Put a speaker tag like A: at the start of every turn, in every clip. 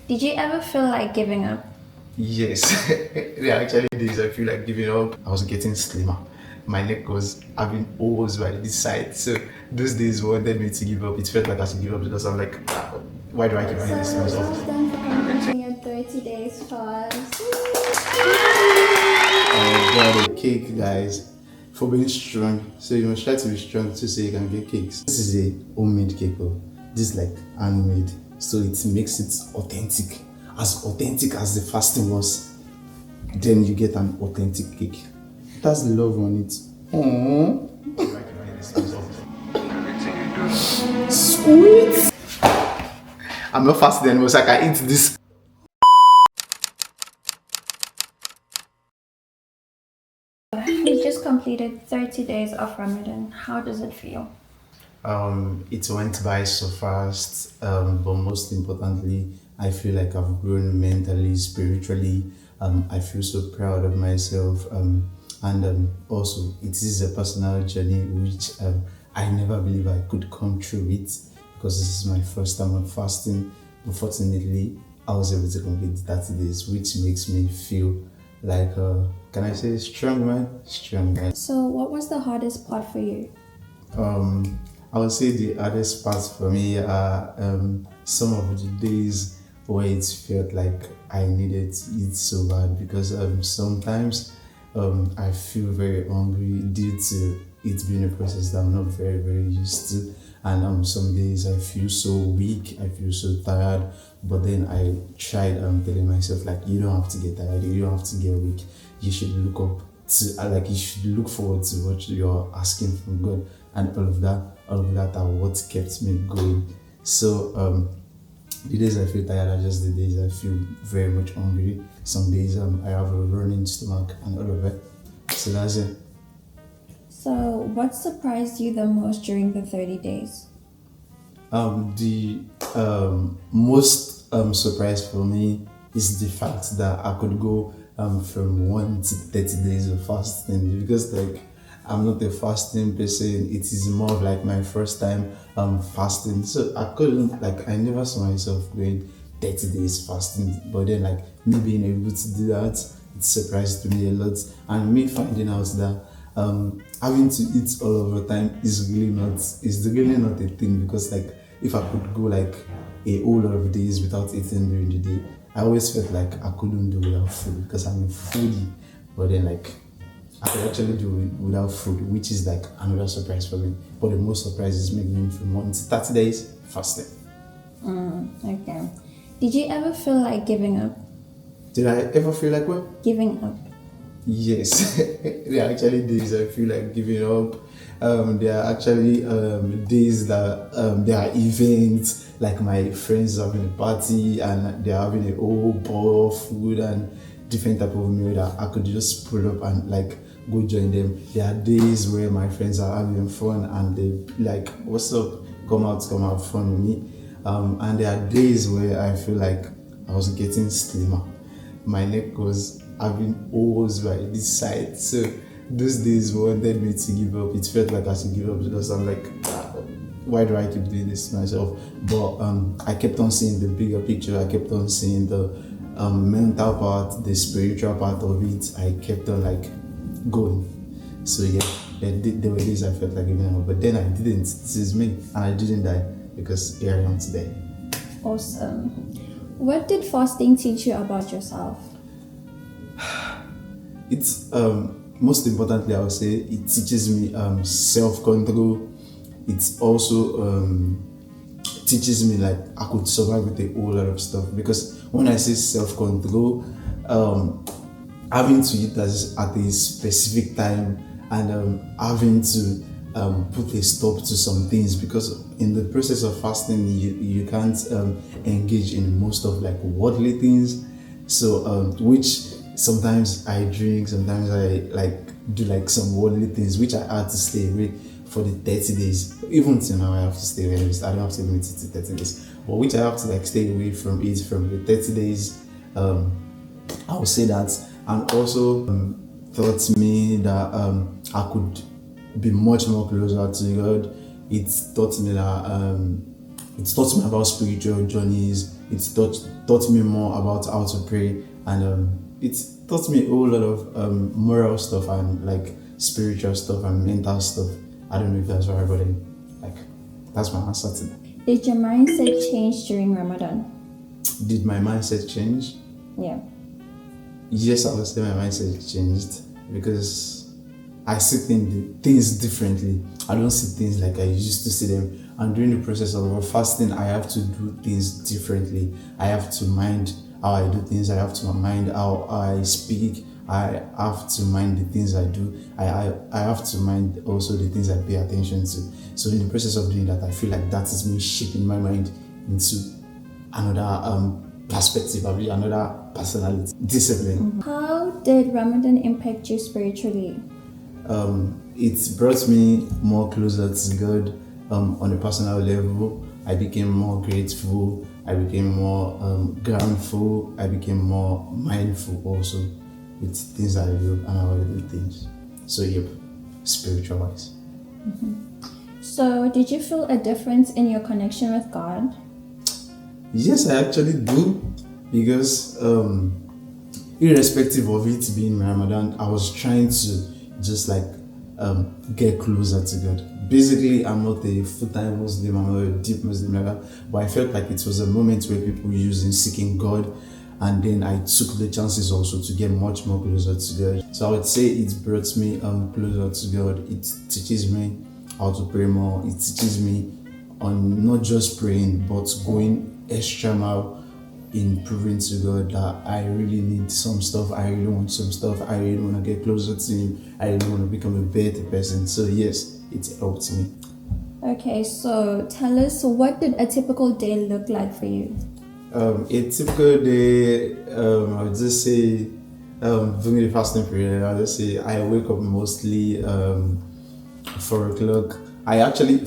A: Did you ever feel like giving up?
B: Yes, there are actually days I feel like giving up. I was getting slimmer. My neck was having holes by this side. So those days wanted me to give up. It felt like I should give up because I'm like, why do I keep doing this to
A: So
B: myself?
A: well done for completing your 30 days fast.
B: I got a cake, guys, for being strong. So you must try to be strong to say you can get cakes. This is a homemade cake. Oh. This is like handmade. So it makes it authentic. As authentic as the fasting was. Then you get an authentic cake. That's the love on it. Aww. Sweet. I'm not fasting anymore, so I can eat this.
A: You just completed 30 days of Ramadan. How does it feel?
B: It went by so fast, but most importantly, I feel like I've grown mentally, spiritually. I feel so proud of myself, and also it is a personal journey which I never believe I could come through it because this is my first time of fasting. But fortunately, I was able to complete 30 days, which makes me feel like, can I say strong man? Strong man.
A: So, what was the hardest part for you?
B: I would say the hardest parts for me are some of the days where it felt like I needed to eat so bad because sometimes I feel very hungry due to it being a process that I'm not very used to. And some days I feel so weak, I feel so tired, but then I tried telling myself like you don't have to get tired, you don't have to get weak, you should look up to like you should look forward to what you're asking from God, and all of that are what kept me going. So the days I feel tired are just the days I feel very much hungry. Some days I have a running stomach and all of it. So that's it.
A: So, what surprised you the most during the 30 days?
B: The most surprise for me is the fact that I could go from 1 to 30 days of fasting because like I'm not a fasting person. It is more of like my first time fasting. So I couldn't like I never saw myself going 30 days fasting. But then like me being able to do that, it surprised me a lot. And me finding out that having to eat all of the time is really not a thing because like if I could go like a whole lot of days without eating during the day, I always felt like I couldn't do without food because I'm a foodie. But then like I could actually do it without food, which is like another surprise for me. But the most surprise is me going from 1 to 30 days fasting.
A: Okay. Did you ever feel like giving up?
B: Did I ever feel like what?
A: Giving up.
B: Yes, there are actually days I feel like giving up. There are actually days that there are events like my friends having a party and they're having a whole bowl of food and different type of meal that I could just pull up and like go join them. There are days where my friends are having fun and they like, what's up? Come out, fun with me. And there are days where I feel like I was getting slimmer. My neck was having holes by this side. So those days wanted me to give up. It felt like I should give up because I'm like, why do I keep doing this to myself? But I kept on seeing the bigger picture. I kept on seeing the mental part, the spiritual part of it. I kept on like going. So yeah, there were days I felt like giving up, but then I didn't. This is me, and I didn't die because here I am today.
A: Awesome. What did fasting teach you about yourself?
B: It's most importantly, I would say it teaches me self-control. It's also teaches me like I could survive with a whole lot of stuff because when I say self-control, having to eat at a specific time and having to put a stop to some things because in the process of fasting you can't engage in most of like worldly things, so which sometimes I drink, sometimes I like do like some worldly things which I had to stay away for the 30 days. Even till now I have to stay away. I don't have to limit it to 30 days, but which I have to like stay away from it from the 30 days. I would say that, and also taught me that I could be much more closer to God. It taught me that it taught me about spiritual journeys. It taught me more about how to pray, and it taught me a whole lot of moral stuff and like spiritual stuff and mental stuff. I don't know if that's right, but like that's my answer to that.
A: Did your mindset change during Ramadan?
B: Did my mindset change?
A: Yeah.
B: Yes, I would say my mindset changed because I see things differently. I don't see things like I used to see them. And during the process of fasting, I have to do things differently. I have to mind how I do things. I have to mind how I speak. I have to mind the things I do. I have to mind also the things I pay attention to. So in the process of doing that, I feel like that is me shaping my mind into another perspective, another personality, discipline.
A: How did Ramadan impact you spiritually?
B: It brought me more closer to God on a personal level. I became more grateful. I became more groundful. I became more mindful also with things I do and how I do things. So yep, spiritual wise.
A: So, did you feel a difference in your connection with God?
B: Yes, I actually do, because irrespective of it being Ramadan, I was trying to just like get closer to God. Basically, I'm not a full-time Muslim, I'm not a deep Muslim like that, but I felt like it was a moment where people were using seeking God, and then I took the chances also to get much more closer to God. So I would say it brought me closer to God. It teaches me how to pray more. It teaches me on not just praying, but going extra mile in proving to God that I really need some stuff, I really want some stuff, I really want to get closer to Him, I really want to become a better person. So yes, it helped me.
A: Okay, so tell us, what did a typical day look like for you?
B: A typical day, I would just say, during the fasting period, I would just say I wake up mostly 4 o'clock.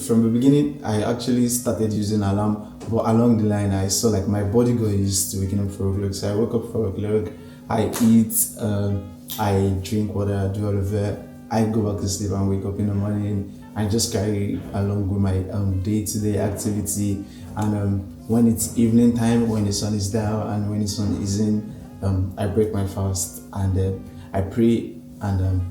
B: From the beginning, I actually started using alarm, but along the line, I saw like my body got used to waking up 4 o'clock. So I woke up 4 o'clock, I eat, I drink water, I do all of that. I go back to sleep and wake up in the morning. I just carry along with my day-to-day activity. And when it's evening time, when the sun is down and when the sun isn't, I break my fast and I pray and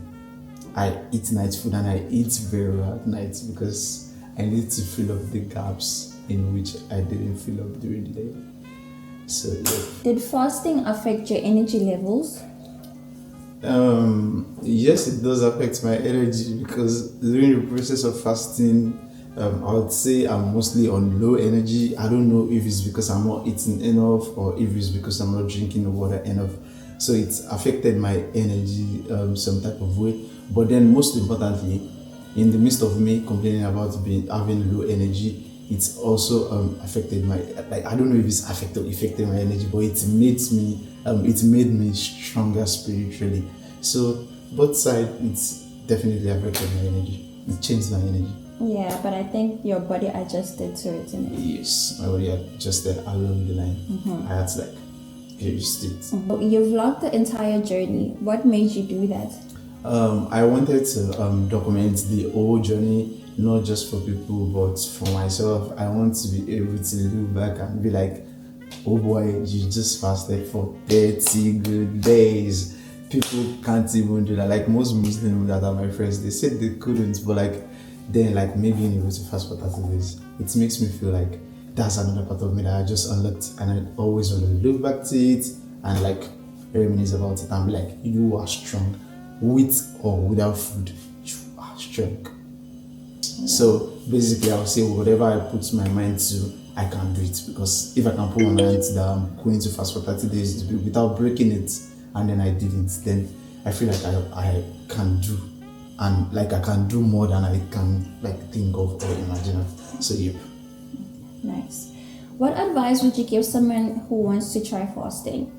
B: I eat night food, and I eat very well at night because I need to fill up the gaps in which I didn't fill up during the day. So yeah.
A: Did fasting affect your energy levels?
B: Yes, it does affect my energy because during the process of fasting, I would say I'm mostly on low energy. I don't know if it's because I'm not eating enough or if it's because I'm not drinking water enough. So it's affected my energy some type of way. But then most importantly, in the midst of me complaining about having low energy, it's also affected my, like, I don't know if it's affected my energy, but it made me stronger spiritually. So both sides, it's definitely affected my energy. It changed my energy.
A: Yeah, but I think your body adjusted to it, innit?
B: Yes, my body adjusted along the line. I had to like get used to it.
A: You vlogged the entire journey. What made you do that?
B: I wanted to document the whole journey, not just for people, but for myself. I want to be able to look back and be like, oh boy, you just fasted for 30 good days. People can't even do that. Like most Muslims that are my friends, they said they couldn't, but like then like maybe being able to fast for 30 days, it makes me feel like that's another part of me that I just unlocked, and I always want to look back to it and like reminisce about it and be like, you are strong. With or without food, you are strong. Yeah. So basically, I would say whatever I put my mind to, I can do it, because if I can put my mind to that I'm going to fast for 30 days without breaking it, and then I didn't, then I feel like I can do, and like I can do more than I can like think of or imagine. So yep.
A: Nice. What advice would you give someone who wants to try fasting?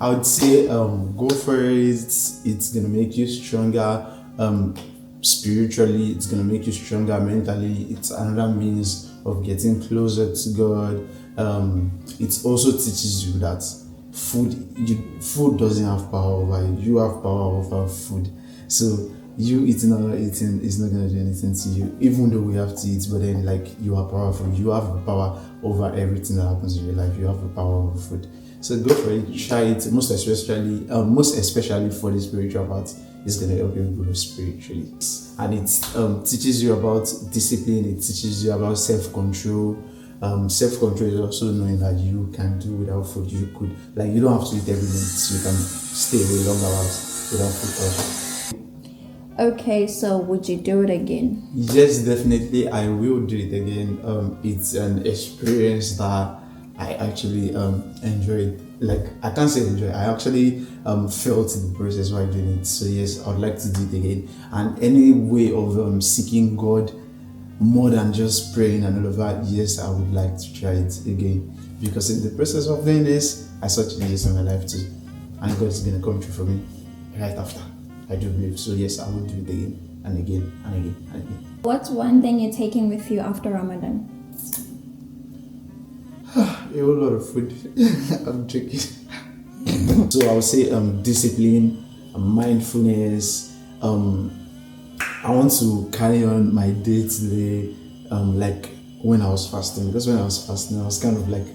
B: I would say go for it. It's gonna make you stronger spiritually. It's gonna make you stronger mentally. It's another means of getting closer to God. It also teaches you that food doesn't have power over you. You have power over food. So you eating or not eating is not gonna do anything to you, even though we have to eat. But then, like, you are powerful. You have the power over everything that happens in your life. You have the power over food. So go for it. Try it. Most especially for the spiritual part, it's gonna help you grow spiritually. And it teaches you about discipline. It teaches you about self-control. Self-control is also knowing that you can do without food. You could, like, you don't have to eat every minute. So you can stay away long hours without food also.
A: Okay, so would you do it again?
B: Yes, definitely, I will do it again. It's an experience that I actually enjoyed. Like, I can't say enjoy. I actually felt the process while doing it. So yes, I would like to do it again. And any way of seeking God more than just praying and all of that, yes, I would like to try it again. Because in the process of doing this, I saw changes in my life too, and God is gonna come through for me right after. I do believe. So yes, I will do it again and again and again and again.
A: What's one thing you're taking with you after Ramadan?
B: A whole lot of food. I'm joking. So I would say discipline, mindfulness. I want to carry on my day to day, like when I was fasting. Because when I was fasting, I was kind of like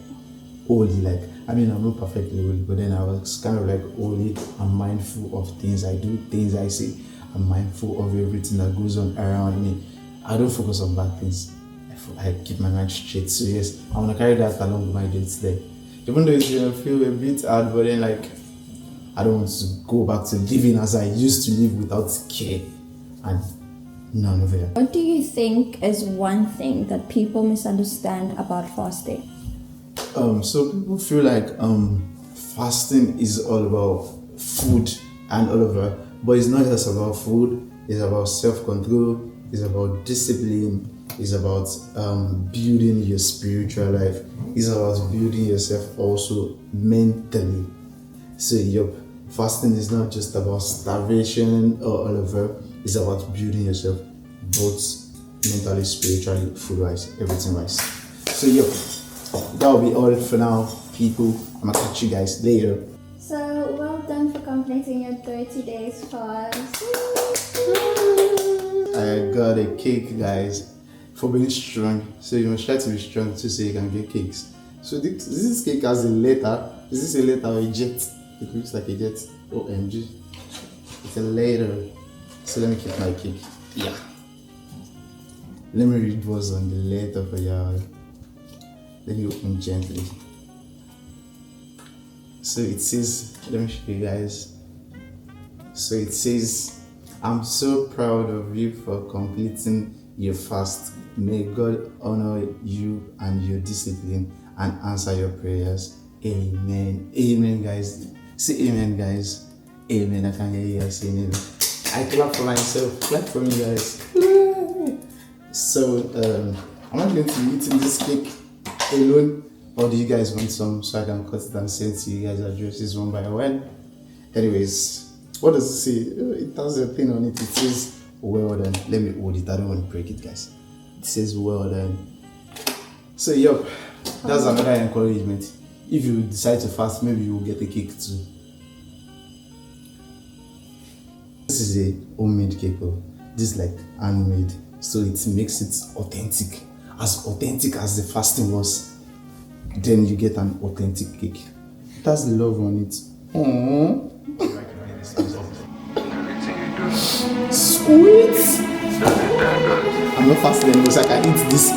B: holy. Like, I mean, I'm not perfectly holy, but then I was kind of like holy. I'm mindful of things I do, things I say. I'm mindful of everything that goes on around me. I don't focus on bad things. I keep my mind straight. So yes, I want to carry that along with my day today. Even though it's gonna feel a bit hard, but then, like, I don't want to go back to living as I used to live without care and none of it.
A: What do you think is one thing that people misunderstand about fasting?
B: So people feel like fasting is all about food and all of that, but it's not just about food. It's about self-control. It's about discipline. It's about building your spiritual life. It's about building yourself also mentally. So yup, fasting is not just about starvation or all of that. It's about building yourself both mentally, spiritually, food-wise, everything-wise. So yup, that'll be all for now, people. I'm gonna catch you guys later.
A: So, well done for completing your 30 days fast.
B: I got a cake, guys, for being strong. So you must try to be strong too, so you can get cakes. So this cake has a letter. Is this a letter or a jet? It looks like a jet. OMG. It's a letter. So let me keep my cake. Yeah. Let me read what's on the letter for y'all. Let me open gently. So it says, let me show you guys. So it says, I'm so proud of you for completing your fast. May God honor you and your discipline and answer your prayers. Amen. Amen, guys. Say amen, guys. Amen. I can hear you guys saying amen. I clap for myself. Clap for me, guys. So I'm not going to be eating this cake alone. Or do you guys want some so I can cut it and send to you guys addresses one by one? Anyways, what does it say? It has a thing on it. It says, well done. Let me hold it. I don't want to break it, guys. It says, well done. So, yup, that's another encouragement. If you decide to fast, maybe you will get a cake too. This is a homemade cake. This is like handmade. So it makes it authentic. As authentic as the fasting was. Then you get an authentic cake. It has love on it. Aww. Sweet. I'm not fasting anymore, so I can eat this.